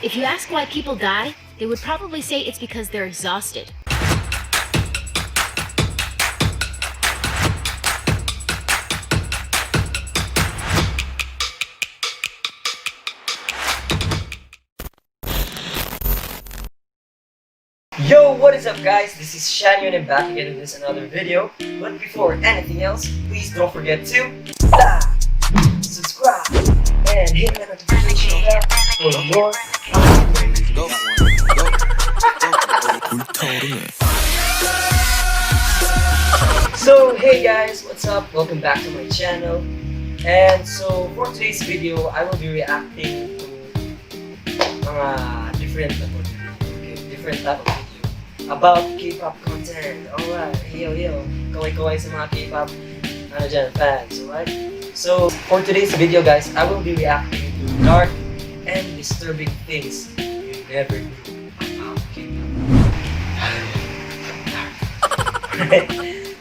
If you ask why people die, they would probably say it's because they're exhausted. Yo, what is up guys? This is Xian and I'm back again with another video. But before anything else, please don't forget to like, subscribe, and hit the notification bell for more. So hey guys, what's up? Welcome back to my channel. And so for today's video, I will be reacting to different type of video about K-pop content. Alright, yo, kaway-kaway sa mga K-pop fans, alright? So, for today's video guys, I will be reacting to dark and disturbing things you never knew about K-pop.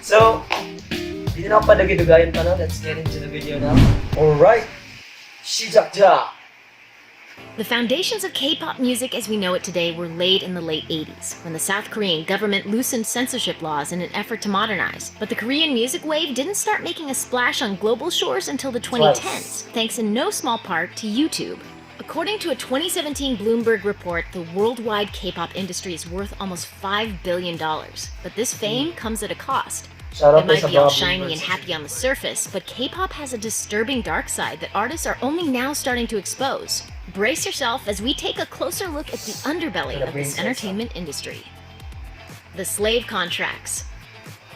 So, hindi na ako padagidugayan pa na. Let's get into the video now. Alright, 시작자! The foundations of K-pop music as we know it today were laid in the late 80s, when the South Korean government loosened censorship laws in an effort to modernize. But the Korean music wave didn't start making a splash on global shores until the 2010s, thanks in no small part to YouTube. According to a 2017 Bloomberg report, the worldwide K-pop industry is worth almost $5 billion. But this fame comes at a cost. It might be all shiny and happy on the surface, but K-pop has a disturbing dark side that artists are only now starting to expose. Brace yourself as we take a closer look at the underbelly of this entertainment industry. The slave contracts.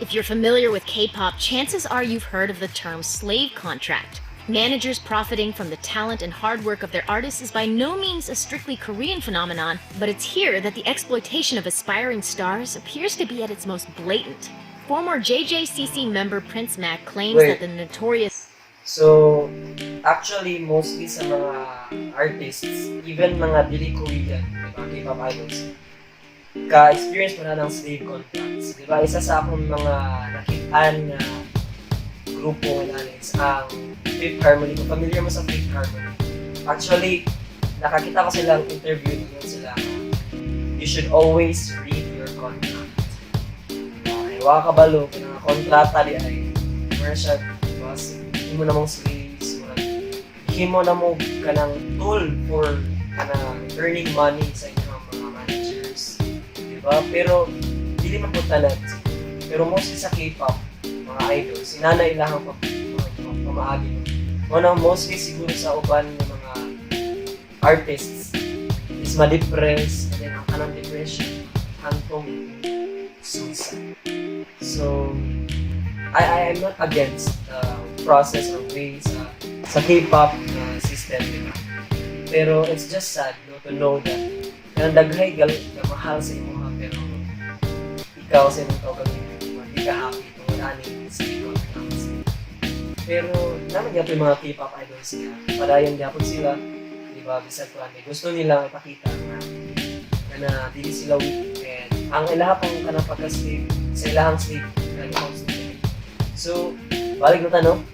If you're familiar with K-pop, chances are you've heard of the term slave contract. Managers profiting from the talent and hard work of their artists is by no means a strictly Korean phenomenon, but it's here that the exploitation of aspiring stars appears to be at its most blatant. Former JJCC member Prince Mac claims that the notorious... So, actually, mostly sa mga artists, even mga dili Korean, diba, K-pop idols, ka-experience pa na ng slave contracts. Diba, isa sa akong mga nakitaan na grupo ngayon is ang Fifth Harmony. Kung familiar mo sa Fifth Harmony, actually, nakakita ko silang interview niyon sila. You should always read your contract. Waka kabalo, kaya kontrata di ay commercial, diba? Hindi mo namang slaves, hindi mo namang kanang tool for earning money sa inyong mga managers, diba? Pero, hindi man po talent. Pero mostly sa K-pop, mga idols, sinana ilahang pamaagi. Mostly siguro sa uban ng mga artists is ma-depress, and then ang kanang depression, hantong suicide. So, I am not against the process or ways sa K-pop system, diba? Pero it's just sad to know that daghay mahal sa imo pero ikaw sa imong tawag hindi ka happy kung ani sa ikaw. Pero naman yung mga K-pop idols nga, padayon gyapon sila, diba? Bisag ko gusto nilang ipakita na dili sila weak and ang ilaha pang kanang pagka-slave sa ilahang slave. So, balik na tanong.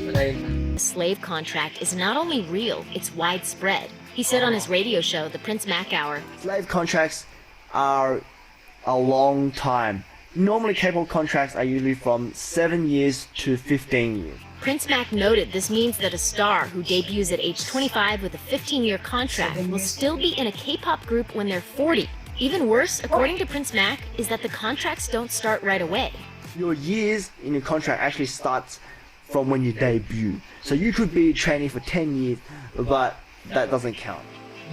The slave contract is not only real, it's widespread. He said on his radio show, The Prince Mac Hour, slave contracts are a long time. Normally, K-pop contracts are usually from 7 years to 15 years. Prince Mac noted this means that a star who debuts at age 25 with a 15-year contract will still be in a K-pop group when they're 40. Even worse, according to Prince Mac, is that the contracts don't start right away. Your years in your contract actually starts from when you debut. So you could be training for 10 years, but that doesn't count.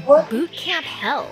What? Boot camp hell.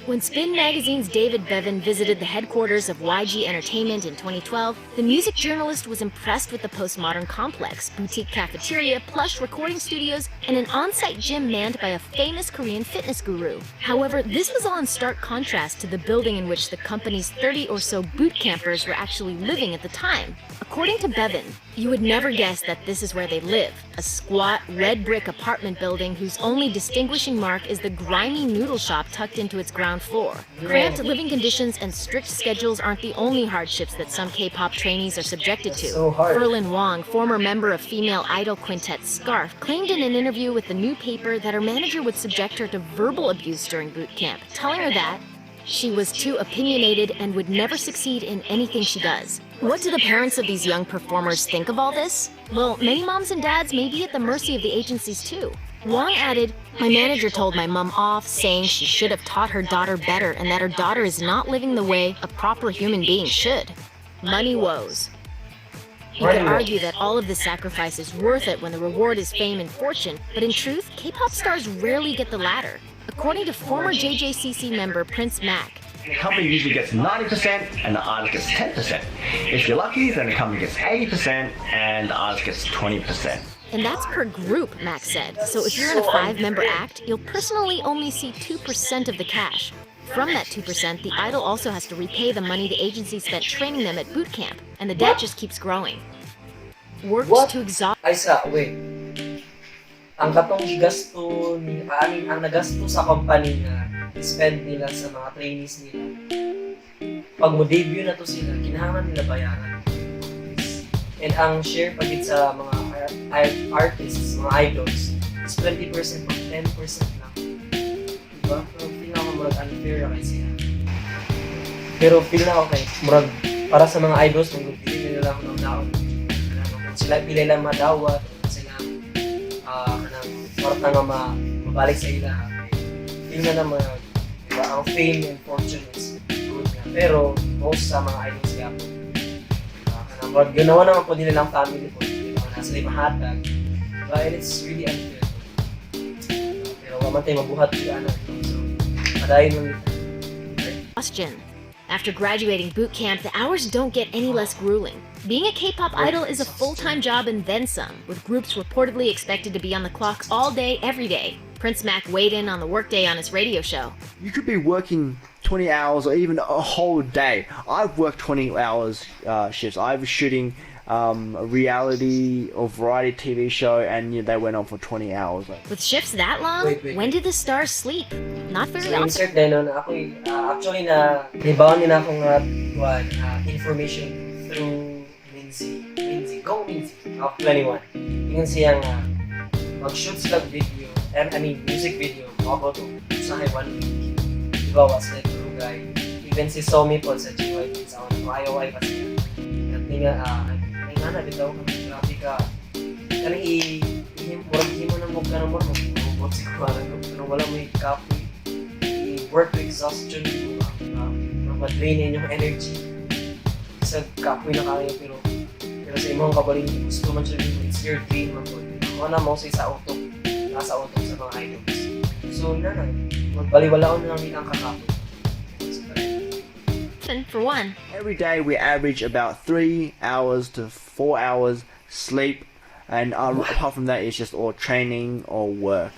When Spin Magazine's David Bevan visited the headquarters of YG Entertainment in 2012, the music journalist was impressed with the postmodern complex, boutique cafeteria, plush recording studios, and an on-site gym manned by a famous Korean fitness guru. However, this was all in stark contrast to the building in which the company's 30 or so boot campers were actually living at the time. According to Bevan, you would never guess that this is where they live, a squat, red brick apartment building whose only distinguishing mark is the grimy noodle shop tucked into its ground floor. Cramped living conditions and strict schedules aren't the only hardships that some K-pop trainees are subjected to. So hard. Ferlin Wong, former member of female idol quintet Scarf, claimed in an interview with the new paper that her manager would subject her to verbal abuse during boot camp, telling her that she was too opinionated and would never succeed in anything she does. What do the parents of these young performers think of all this? Well, many moms and dads may be at the mercy of the agencies too. Wong added, "My manager told my mom off, saying she should have taught her daughter better and that her daughter is not living the way a proper human being should." Money woes. You could argue that all of this sacrifice is worth it when the reward is fame and fortune, but in truth, K-pop stars rarely get the latter. According to former JJCC member Prince Mac, the company usually gets 90% and the artist gets 10%. If you're lucky, then the company gets 80% and the artist gets 20%. and that's per group, Mac said. So if you're in a 5-member act, you'll personally only see 2% of the cash. From that 2%, the idol also has to repay the money the agency spent training them at boot camp, and the debt just keeps growing. Worked to exhaust. Ay wait. Ang katong gigasto ni ang nagasto sa company na spend nila sa mga trainees nila. Pag mo debut na to sila, kinahanglan nila bayaran. And ang share pagit sa mga artists, mga idols, is 20% or 10% lang. Diba? Pero feel na ako murag unfair na kay sila. Pero feel na ako kay murag para sa mga idols kung hindi nila ako ng daon. Kung sila pila lang madawat, sila kanang parang nga mabalik sa ila. Feel na naman, diba? Ang fame and fortune is good nga. Pero most sa mga idols kaya po, kanang ginawa naman po nila lang family po. Nasa na mahatag. And it's really unfair. Pero waman tayo mabuhat sila na. So, padayon lang ito. Question. After graduating boot camp, the hours don't get any less grueling. Being a K-pop idol is a full-time job and then some, with groups reportedly expected to be on the clock all day, every day. Prince Mac weighed in on the workday on his radio show. You could be working 20 hours or even a whole day. I've worked 20 hours shifts. I was shooting a reality or variety TV show and they went on for 20 hours. With shifts that long, Wait. when did the stars sleep? Not very So, often. insert din nun, ako actually na naibawan nila akong information through Minzy, Go Minzy, of 21. Yung siyang mag-shoot sila video, music video, about sa 1 week. Diba, was like Rugay. Even si Somi po sa GYT, sa IOI pa siya. At nga, na bitaw ka, grabe ka. Kanang i-himo na mo ka naman, mag-robot si Kumaran ko. Pero wala mo i-copy. I-work to exhaustion mo, ma-drain yung energy. Isa kapoy na kaya, pero sa imong kabaling, gusto man siya dito, it's your dream man po. Ako na mo sa auto, nasa auto sa mga idols. So, magbaliwalaon na lang din ang kakapoy. For one. Every day we average about 3 hours to 4 hours sleep, and apart from that, it's just all training or work.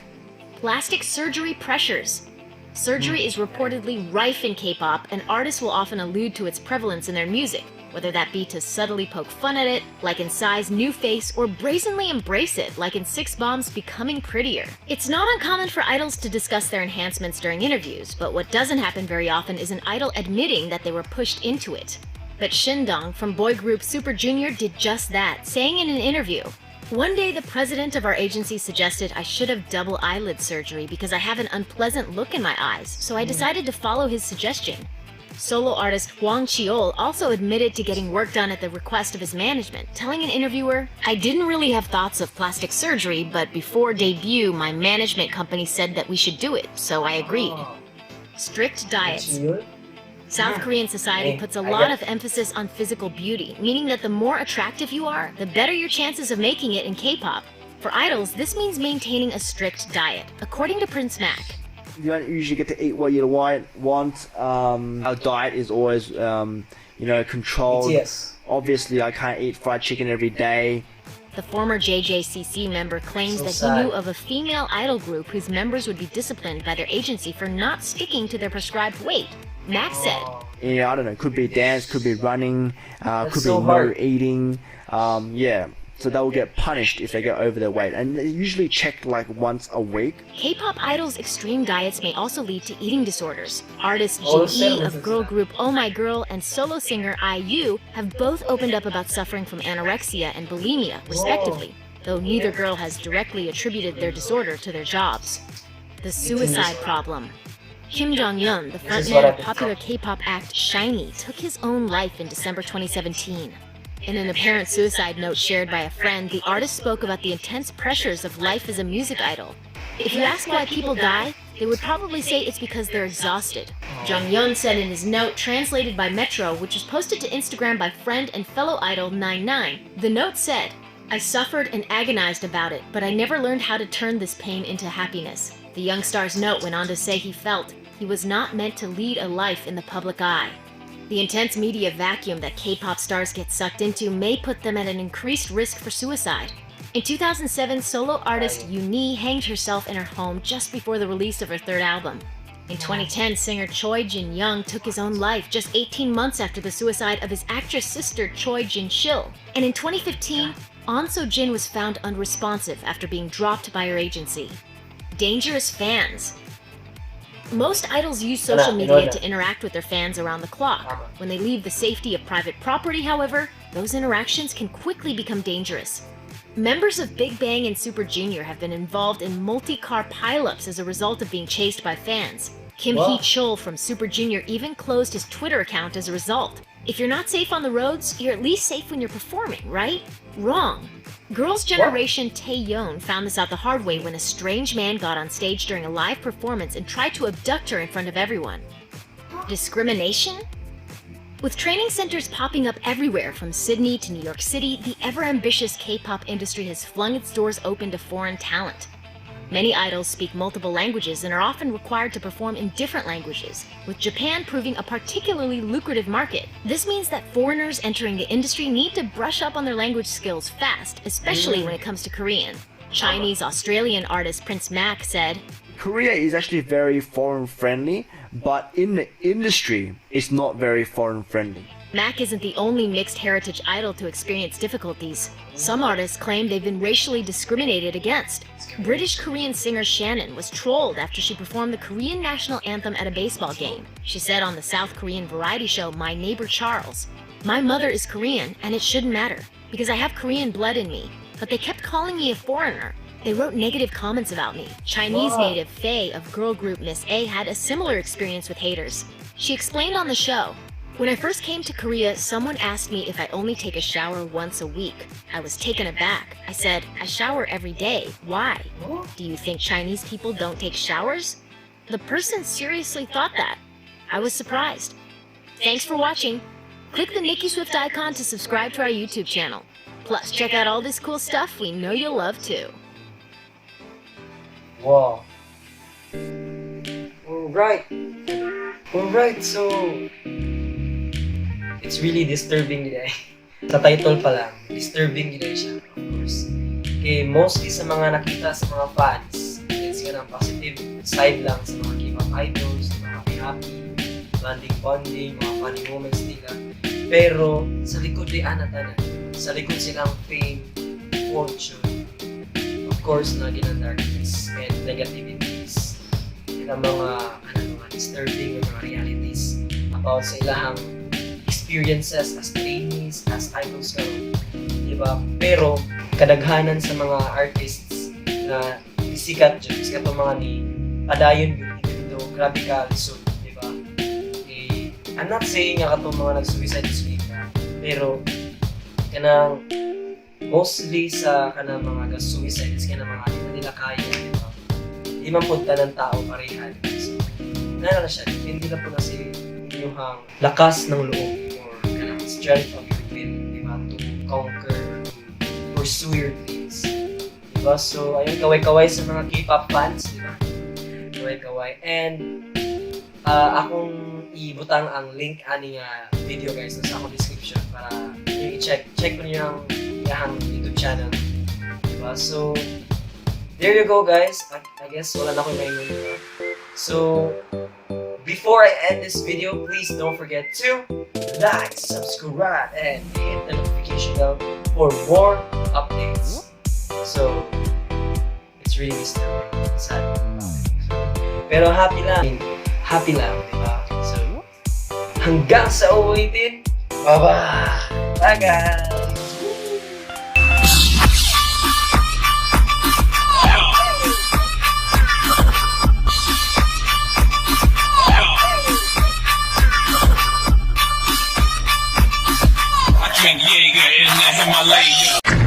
Plastic surgery pressures. Surgery is reportedly rife in K-pop, and artists will often allude to its prevalence in their music, whether that be to subtly poke fun at it, like in Psy's New Face, or brazenly embrace it, like in Six Bomb's Becoming Prettier. It's not uncommon for idols to discuss their enhancements during interviews, but what doesn't happen very often is an idol admitting that they were pushed into it. But Shindong from boy group Super Junior did just that, saying in an interview, "One day the president of our agency suggested I should have double eyelid surgery because I have an unpleasant look in my eyes, so I decided to follow his suggestion." Solo artist Hwang Cheol also admitted to getting work done at the request of his management, telling an interviewer, "I didn't really have thoughts of plastic surgery, but before debut, my management company said that we should do it, so I agreed." Strict diets. South Korean society puts a lot of emphasis on physical beauty, meaning that the more attractive you are, the better your chances of making it in K-pop. For idols, this means maintaining a strict diet, according to Prince Mac. You don't usually get to eat what you want. Our diet is always, controlled. Yes. Obviously, I can't eat fried chicken every day. The former JJCC member claims that he knew of a female idol group whose members would be disciplined by their agency for not sticking to their prescribed weight. Mac said, I don't know, could be dance, could be running, could so be hard. no eating. Yeah. So they will get punished if they go over their weight, and they usually checked like once a week. K-pop idols' extreme diets may also lead to eating disorders. Artist Oh, Jin seven of girl sila. group Oh My Girl and solo singer IU have both opened up about suffering from anorexia and bulimia, respectively, though neither girl has directly attributed their disorder to their jobs. The suicide problem. Kim Jong-un, the This is what frontman I've of been popular talking K-pop act SHINee, took his own life in December 2017. In an apparent suicide note shared by a friend, the artist spoke about the intense pressures of life as a music idol. If you ask why people die, they would probably say it's because they're exhausted. Jong-yeon said in his note, translated by Metro, which was posted to Instagram by friend and fellow idol 99, the note said, "I suffered and agonized about it, but I never learned how to turn this pain into happiness." The young star's note went on to say he felt he was not meant to lead a life in the public eye. The intense media vacuum that K-pop stars get sucked into may put them at an increased risk for suicide. In 2007, solo artist Yoonhee hanged herself in her home just before the release of her third album. In 2010, singer Choi Jin-young took his own life just 18 months after the suicide of his actress sister Choi Jin-shil. And in 2015, Ahn So-jin was found unresponsive after being dropped by her agency. Dangerous fans. Most idols use social media to interact with their fans around the clock. When they leave the safety of private property, however, those interactions can quickly become dangerous. Members of Big Bang and Super Junior have been involved in multi-car pileups as a result of being chased by fans. Kim Hee-chul from Super Junior even closed his Twitter account as a result. If you're not safe on the roads, you're at least safe when you're performing, right? Wrong. Girls' Generation Taeyeon found this out the hard way when a strange man got on stage during a live performance and tried to abduct her in front of everyone. Discrimination? With training centers popping up everywhere from Sydney to New York City, the ever-ambitious K-pop industry has flung its doors open to foreign talent. Many idols speak multiple languages and are often required to perform in different languages, with Japan proving a particularly lucrative market. This means that foreigners entering the industry need to brush up on their language skills fast, especially when it comes to Korean. Chinese-Australian artist Prince Mac said, Korea is actually very foreign friendly, but in the industry, it's not very foreign friendly. Mac isn't the only mixed heritage idol to experience difficulties. Some artists claim they've been racially discriminated against. British Korean singer Shannon was trolled after she performed the Korean national anthem at a baseball game. She said on the South Korean variety show My Neighbor Charles, "My mother is Korean and it shouldn't matter because I have Korean blood in me, but they kept calling me a foreigner. They wrote negative comments about me." Chinese native Faye of girl group Miss A had a similar experience with haters. She explained on the show, "When I first came to Korea, someone asked me if I only take a shower once a week. I was taken aback. I said, I shower every day. Why? Do you think Chinese people don't take showers?" The person seriously thought that. I was surprised. Thanks for watching. Click the Nikki Swift icon to subscribe to our YouTube channel. Plus, check out all this cool stuff we know you'll love too. Wow. Alright, so it's really disturbing nila. Sa title pa lang, disturbing nila siya, of course. Okay, mostly sa mga nakita sa mga fans, it's ka ng positive side lang sa mga K-pop idols, mga happy, bonding, mga funny moments nila. Pero sa likod ay anatanan, sa likod silang fame, fortune, of course, na darkness and negativities. Ito mga disturbing mga realities about sa ilahang experiences as trainees, as idols karon, diba? Pero kadaghanan sa mga artists na sikat itong mga ni padayon yun, even though grabe ka lisod, diba? I'm not saying nga katong mga nag-suicide pero kanang mostly sa kanang mga suicide is kanang mga hindi nila kaya, diba? Di man punta ng tao pareha, diba? So, na siya, hindi lang po na si yung lakas ng loob or kanang strength of your will, diba? To conquer, to pursue your dreams, diba? So, ayun, kaway-kaway sa mga K-pop fans, diba? Kaway-kaway. And akong ibutang ang link ani nga video guys sa akong description para i-check ko niyo ang YouTube channel, diba? So there you go guys. I guess wala na akong maingon, diba? So Before I end this video, please don't forget to like, subscribe, and hit the notification bell for more updates. So, it's really disturbing. Sad. Pero happy lang, diba? So, hanggang sa ulitin, bye-bye! Bye guys! Drink Jaeger in the Himalaya.